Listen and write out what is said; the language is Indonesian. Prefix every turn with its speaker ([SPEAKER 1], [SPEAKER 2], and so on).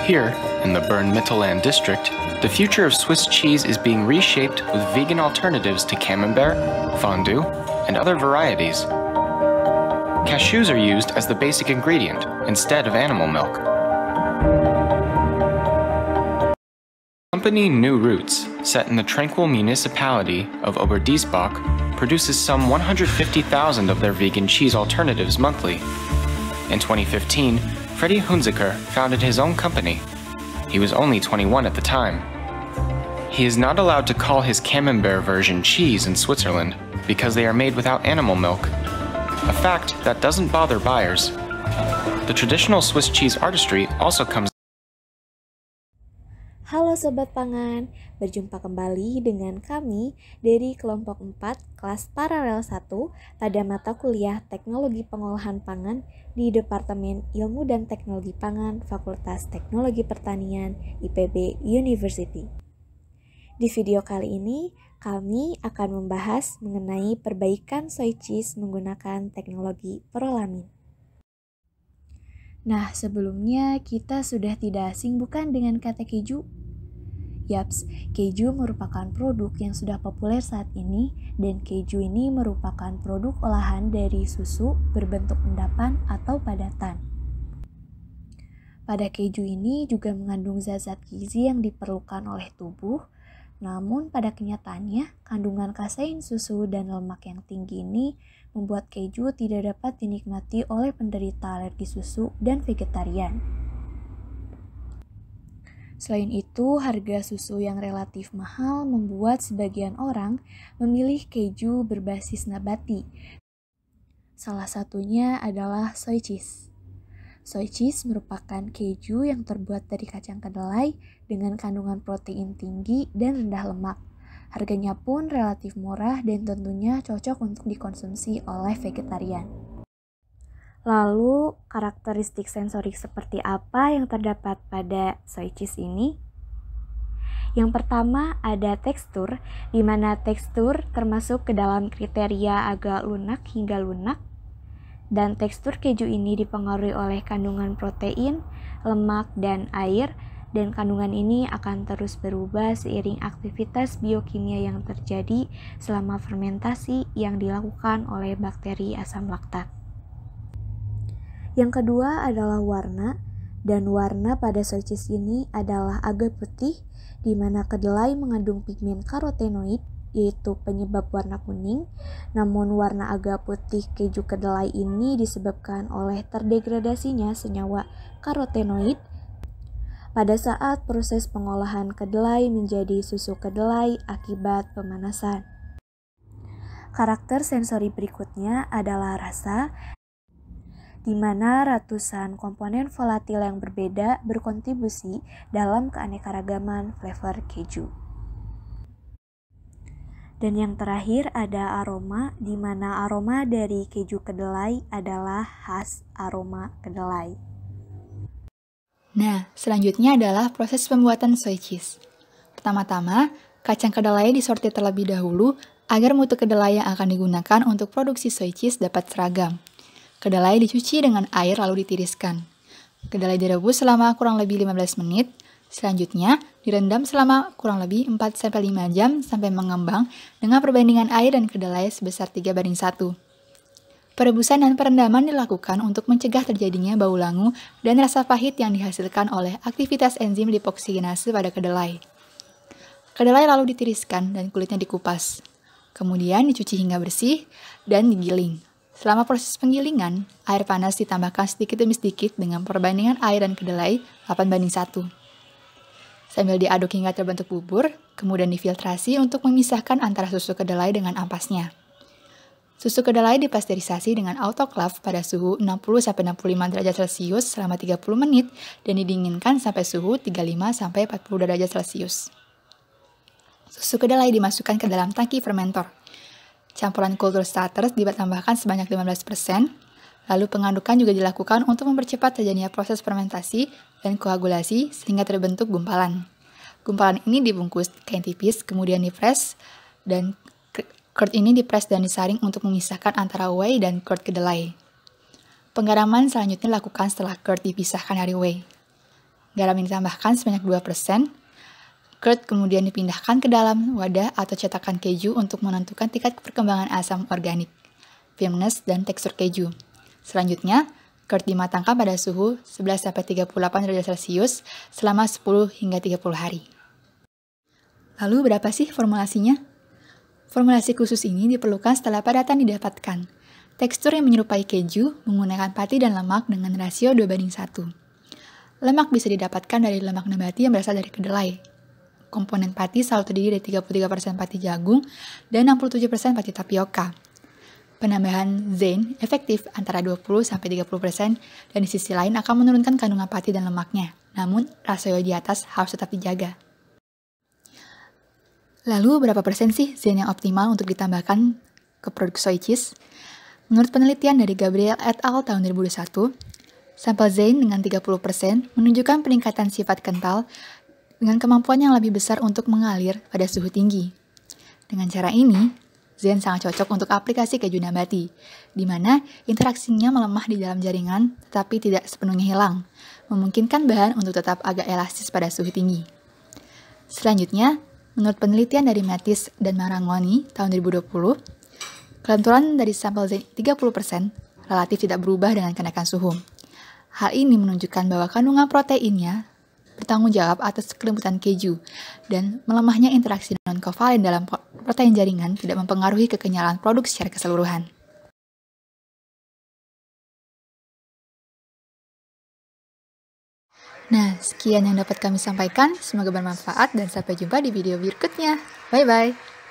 [SPEAKER 1] Here, in the Bern-Mittelland district, the future of Swiss cheese is being reshaped with vegan alternatives to camembert, fondue, and other varieties. Cashews are used as the basic ingredient instead of animal milk. Company New Roots, set in the tranquil municipality of Oberdiessbach, produces some 150,000 of their vegan cheese alternatives monthly. In 2015, Freddie Hunziker founded his own company. He was only 21 at the time. He is not allowed to call his camembert version cheese in Switzerland because they are made without animal milk, a fact that doesn't bother buyers. The traditional Swiss cheese artistry also comes.
[SPEAKER 2] Halo Sobat Pangan, berjumpa kembali dengan kami dari kelompok 4 kelas paralel 1 pada mata kuliah Teknologi Pengolahan Pangan di Departemen Ilmu dan Teknologi Pangan Fakultas Teknologi Pertanian IPB University. Di video kali ini, kami akan membahas mengenai perbaikan soy cheese menggunakan teknologi prolamin. Nah, sebelumnya kita sudah tidak asing bukan dengan kata keju? Yaps, keju merupakan produk yang sudah populer saat ini dan keju ini merupakan produk olahan dari susu berbentuk endapan atau padatan. Pada keju ini juga mengandung zat-zat gizi yang diperlukan oleh tubuh, namun pada kenyataannya kandungan kasein susu dan lemak yang tinggi ini membuat keju tidak dapat dinikmati oleh penderita alergi susu dan vegetarian. Selain itu, harga susu yang relatif mahal membuat sebagian orang memilih keju berbasis nabati. Salah satunya adalah soy cheese. Soy cheese merupakan keju yang terbuat dari kacang kedelai dengan kandungan protein tinggi dan rendah lemak. Harganya pun relatif murah dan tentunya cocok untuk dikonsumsi oleh vegetarian. Lalu, karakteristik sensorik seperti apa yang terdapat pada soy cheese ini? Yang pertama ada tekstur, di mana tekstur termasuk ke dalam kriteria agak lunak hingga lunak. Dan tekstur keju ini dipengaruhi oleh kandungan protein, lemak, dan air, dan kandungan ini akan terus berubah seiring aktivitas biokimia yang terjadi selama fermentasi yang dilakukan oleh bakteri asam laktat. Yang kedua adalah warna, dan warna pada soy cheese ini adalah agak putih, di mana kedelai mengandung pigmen karotenoid, yaitu penyebab warna kuning, namun warna agak putih keju kedelai ini disebabkan oleh terdegradasinya senyawa karotenoid pada saat proses pengolahan kedelai menjadi susu kedelai akibat pemanasan. Karakter sensori berikutnya adalah rasa, di mana ratusan komponen volatil yang berbeda berkontribusi dalam keanekaragaman flavor keju. Dan yang terakhir ada aroma, di mana aroma dari keju kedelai adalah khas aroma kedelai.
[SPEAKER 3] Nah, selanjutnya adalah proses pembuatan soy cheese. Pertama-tama, kacang kedelai disortir terlebih dahulu agar mutu kedelai yang akan digunakan untuk produksi soy cheese dapat seragam. Kedelai dicuci dengan air lalu ditiriskan. Kedelai direbus selama kurang lebih 15 menit. Selanjutnya, direndam selama kurang lebih 4-5 jam sampai mengembang dengan perbandingan air dan kedelai sebesar 3:1. Perebusan dan perendaman dilakukan untuk mencegah terjadinya bau langu dan rasa pahit yang dihasilkan oleh aktivitas enzim lipoksigenase pada kedelai. Kedelai lalu ditiriskan dan kulitnya dikupas. Kemudian dicuci hingga bersih dan digiling. Selama proses penggilingan, air panas ditambahkan sedikit demi sedikit dengan perbandingan air dan kedelai 8:1. Sambil diaduk hingga terbentuk bubur, kemudian difiltrasi untuk memisahkan antara susu kedelai dengan ampasnya. Susu kedelai dipasteurisasi dengan autoclave pada suhu 60-65 derajat Celcius selama 30 menit dan didinginkan sampai suhu 35-40 derajat Celcius. Susu kedelai dimasukkan ke dalam tangki fermentor. Campuran kultur starters ditambahkan sebanyak 15%, lalu pengadukan juga dilakukan untuk mempercepat terjadinya proses fermentasi dan koagulasi sehingga terbentuk gumpalan. Gumpalan ini dibungkus kain tipis, kemudian dipres, dan curd ini dipres dan disaring untuk memisahkan antara whey dan curd kedelai. Penggaraman selanjutnya dilakukan setelah curd dipisahkan dari whey. Garam yang ditambahkan sebanyak 2%. Curd kemudian dipindahkan ke dalam wadah atau cetakan keju untuk menentukan tingkat perkembangan asam organik, firmness, dan tekstur keju. Selanjutnya, curd dimatangkan pada suhu 11-38 derajat Celcius selama 10 hingga 30 hari. Lalu berapa sih formulasinya? Formulasi khusus ini diperlukan setelah padatan didapatkan. Tekstur yang menyerupai keju menggunakan pati dan lemak dengan rasio 2:1. Lemak bisa didapatkan dari lemak nabati yang berasal dari kedelai. Komponen pati selalu terdiri dari 33% pati jagung dan 67% pati tapioka. Penambahan zein efektif antara 20-30% dan di sisi lain akan menurunkan kandungan pati dan lemaknya. Namun, rasio di atas harus tetap dijaga. Lalu, berapa persen sih zein yang optimal untuk ditambahkan ke produk soy cheese? Menurut penelitian dari Gabriel et al. Tahun 2021, sampel zein dengan 30% menunjukkan peningkatan sifat kental dengan kemampuan yang lebih besar untuk mengalir pada suhu tinggi. Dengan cara ini, zein sangat cocok untuk aplikasi keju nabati, di mana interaksinya melemah di dalam jaringan tetapi tidak sepenuhnya hilang, memungkinkan bahan untuk tetap agak elastis pada suhu tinggi. Selanjutnya, menurut penelitian dari Mattis dan Marangoni tahun 2020, kelenturan dari sampel zein 30% relatif tidak berubah dengan kenaikan suhu. Hal ini menunjukkan bahwa kandungan proteinnya bertanggung jawab atas kelembutan keju, dan melemahnya interaksi non-kovalen dalam protein jaringan tidak mempengaruhi kekenyalan produk secara keseluruhan. Nah, sekian yang dapat kami sampaikan. Semoga bermanfaat dan sampai jumpa di video berikutnya. Bye-bye!